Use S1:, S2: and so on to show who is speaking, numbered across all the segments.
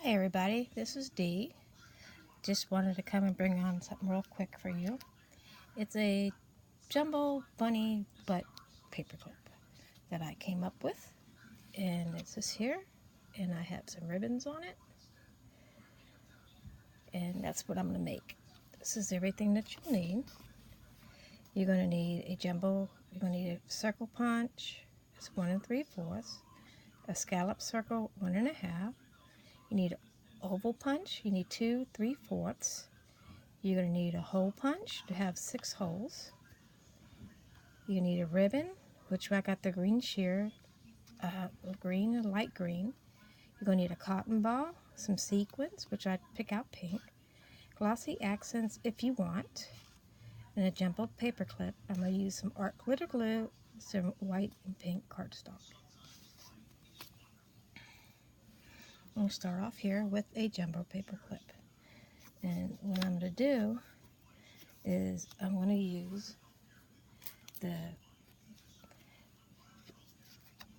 S1: Hey everybody, this is Dee. Just wanted to come and bring on something real quick for you. It's a jumbo bunny butt paperclip that I came up with, and it's this here, and I have some ribbons on it, and that's what I'm going to make. This is everything that you'll need. You're going to need a jumbo, you're going to need a circle punch, it's 1 3/4, a scallop circle 1 1/2. You need an oval punch, you need 2 3/4. You're going to need a hole punch to have 6 holes. You need a ribbon, which I got the green sheer, green and light green. You're going to need a cotton ball, some sequins, which I pick out pink, glossy accents if you want, and a jumbo paper clip. I'm going to use some art glitter glue, some white and pink cardstock. I'm going to start off here with a jumbo paper clip. And what I'm going to do is I'm going to use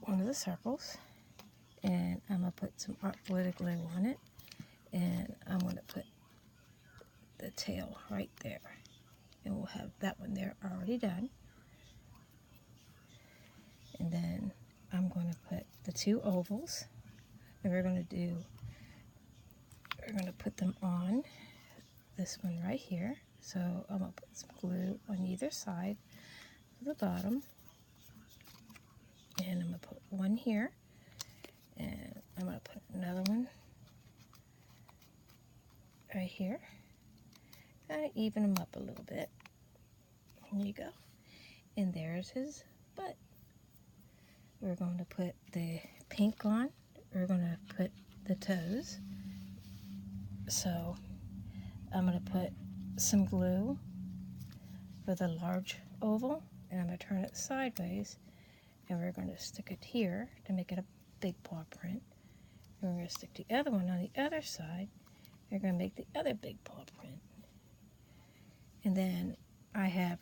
S1: one of the circles, and I'm going to put some art glitter glue on it, and I'm going to put the tail right there, and we'll have that one there already done. And then I'm going to put the 2 ovals, and we're going to put them on this one right here. So I'm going to put some glue on either side of the bottom, and I'm going to put one here, and I'm going to put another one right here. Kind of even them up a little bit. There you go. And there's his butt. We're going to put the pink on. We're going to put the toes. So I'm going to put some glue for the large oval, and I'm going to turn it sideways, and we're going to stick it here to make it a big paw print. And we're going to stick the other one on the other side. We're going to make the other big paw print. And then I have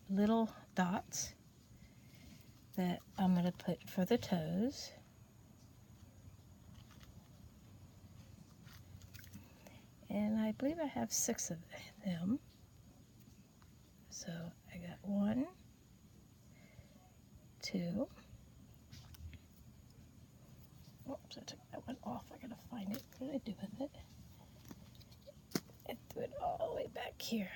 S1: little dots that I'm going to put for the toes. And I believe I have 6 of them. So I got 1, 2. Oops, I took that one off. I gotta find it. What did I do with it? I threw it all the way back here.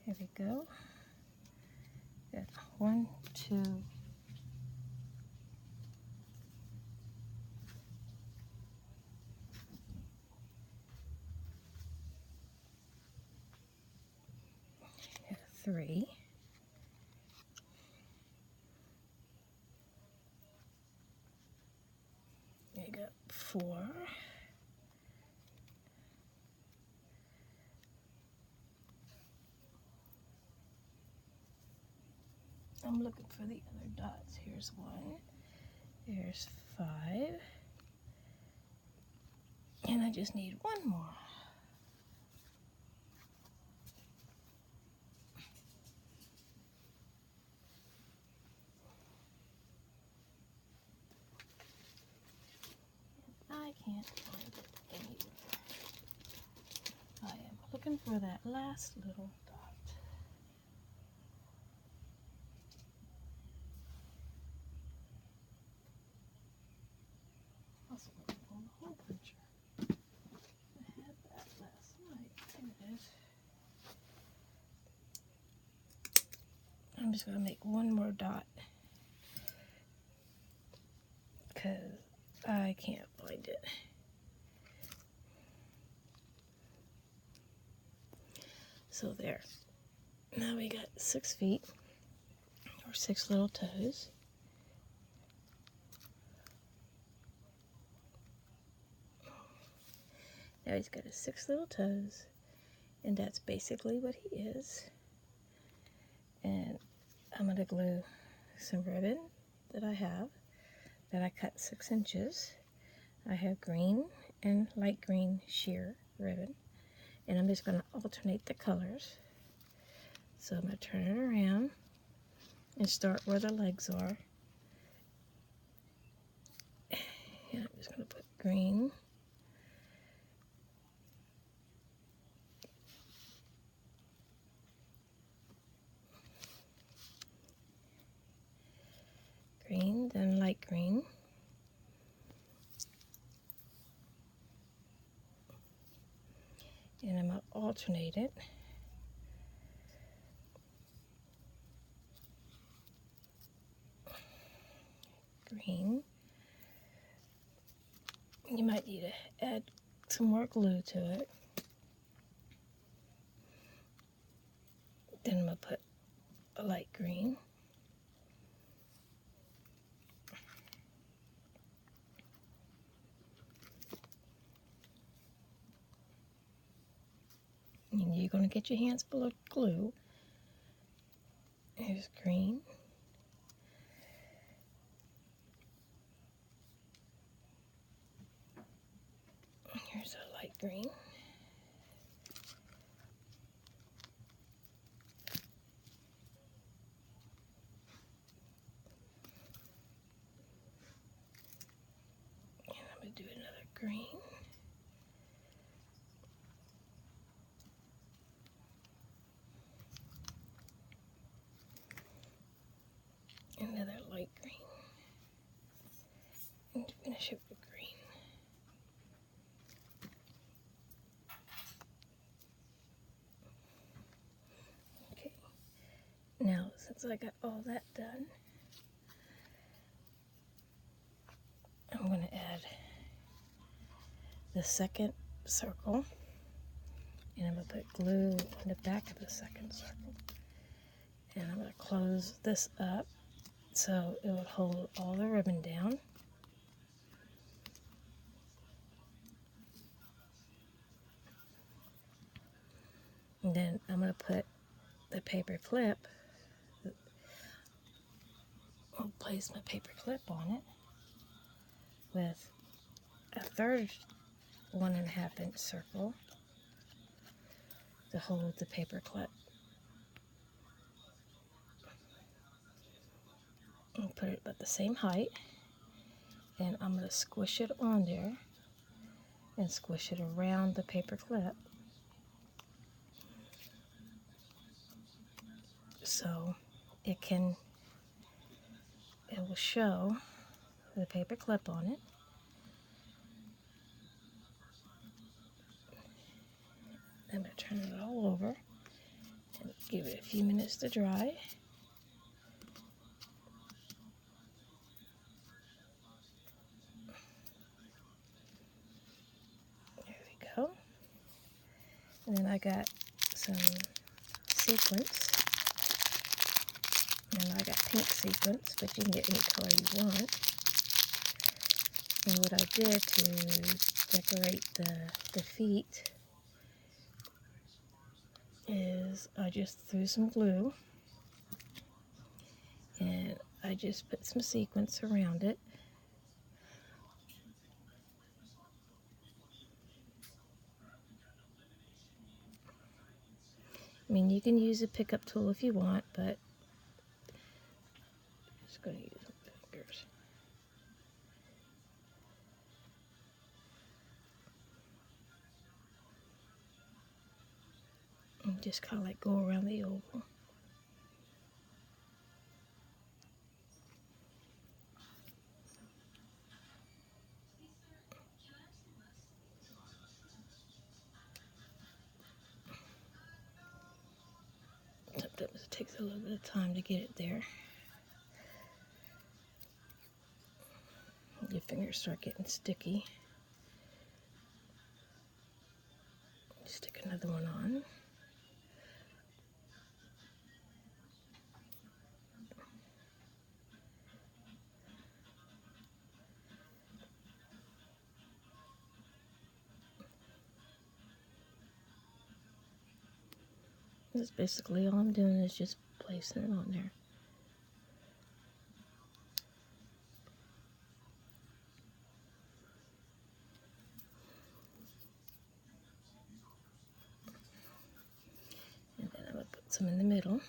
S1: Here we go. Got 1, 2, 3. There you go. 4. I'm looking for the other dots. Here's 1. Here's 5. And I just need 1 more. I can't find it anywhere. I am looking for that last little dot. Also looking for the hole puncher. I had that last night. There it is. I'm just going to make 1 more dot because I can't find it. So there. Now we got 6 feet, or 6 little toes. Now he's got his 6 little toes, and that's basically what he is. And I'm going to glue some ribbon that I have, that I cut 6 inches. I have green and light green sheer ribbon, And I'm just going to alternate the colors. So I'm going to turn it around and start where the legs are. And I'm just going to put green. Green, then light green. And I'm going to alternate it. Green. You might need to add some more glue to it. Then I'm going to put a light green. And you're going to get your hands full of glue. Here's green. Here's a light green. And I'm going to do another green. Another light green. And finish it with green. Okay. Now, since I got all that done, I'm going to add the second circle. And I'm going to put glue on the back of the second circle. And I'm going to close this up so it will hold all the ribbon down. And then I'm going to put the paper clip. I'll place my paper clip on it with a third 1.5 inch circle to hold the paper clip. And put it at the same height, and I'm going to squish it on there and squish it around the paper clip so it will show the paper clip on it. I'm going to turn it all over and give it a few minutes to dry. There we go. And then I got some sequins. And I got pink sequins, but you can get any color you want. And what I did to decorate the feet is I just threw some glue and I just put some sequins around it. I mean, you can use a pickup tool if you want, but I'm just going to use my fingers. And just kind of like go around the oval. Sometimes it takes a little bit of time to get it there. Your fingers start getting sticky. Stick another one on. That's basically all I'm doing is just placing it on there. some in the middle.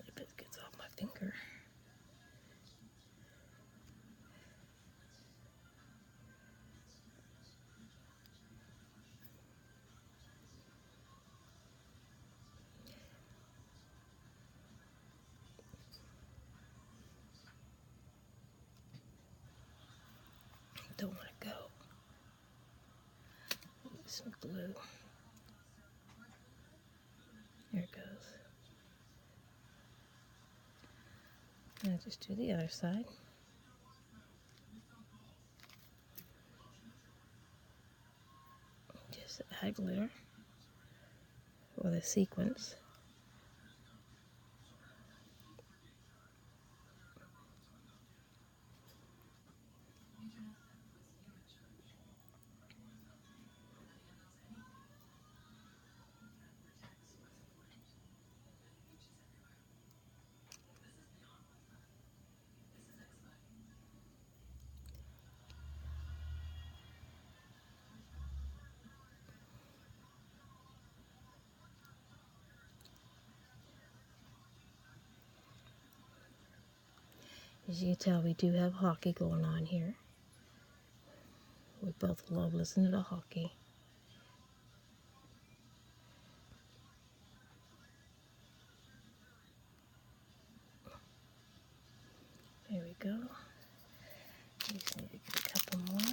S1: If it gets off my finger. Don't want to go. Some glue. There it goes. And I'll just do the other side. Just add glitter for the sequins. As you can tell, we do have hockey going on here. We both love listening to hockey. There we go. We just need to get a couple more.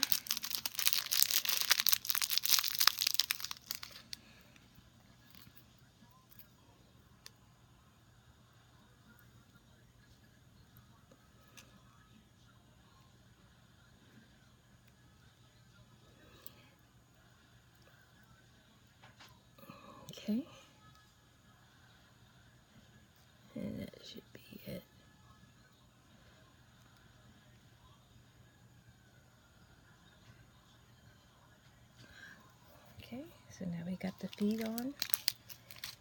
S1: Okay. And that should be it. Okay, so now we got the feet on.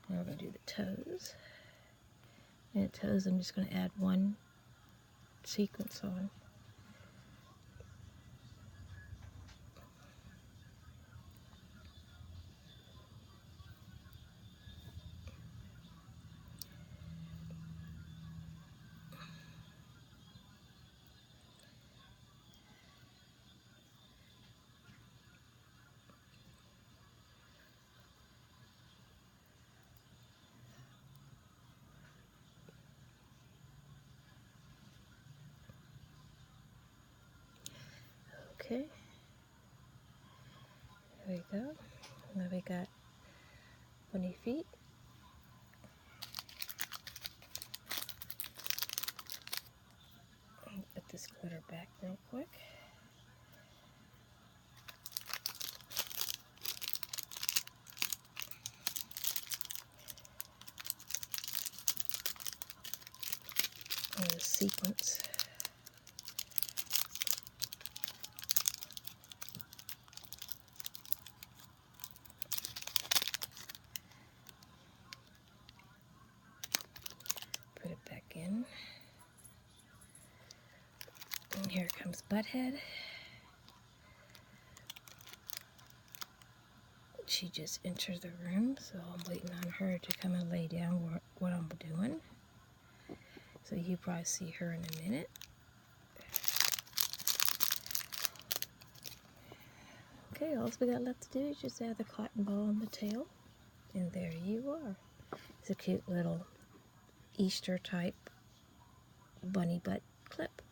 S1: Now we're going to do the toes. And the toes, I'm just going to add one sequence on. Okay, there we go. Now we got bunny feet. Put this glitter back real quick. And the sequins. Put it back in. And here comes Butthead. She just entered the room, so I'm waiting on her to come and lay down what I'm doing. So you probably see her in a minute. Okay, all we got left to do is just add the cotton ball on the tail. And there you are. It's a cute little Easter type bunny butt clip.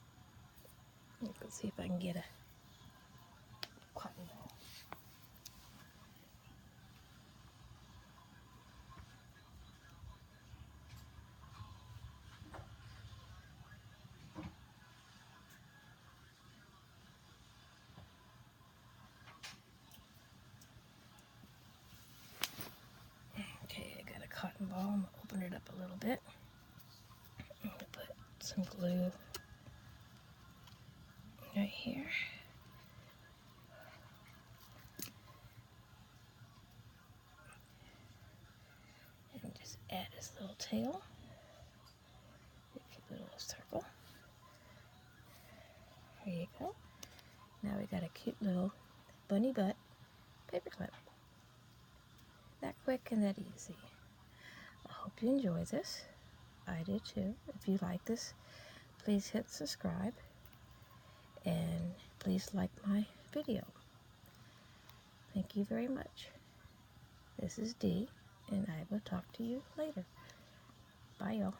S1: Let's see if I can get a cotton ball. Okay, I got a cotton ball. I'm going to open it up a little bit. I'm going to put some glue right here. And just add his little tail. circle. There you go. Now we got a cute little bunny butt paperclip. That quick and that easy. I hope you enjoy this. I did too. If you like this, please hit subscribe and please like my video. Thank you very much. This is Dee, and I will talk to you later. Bye, y'all.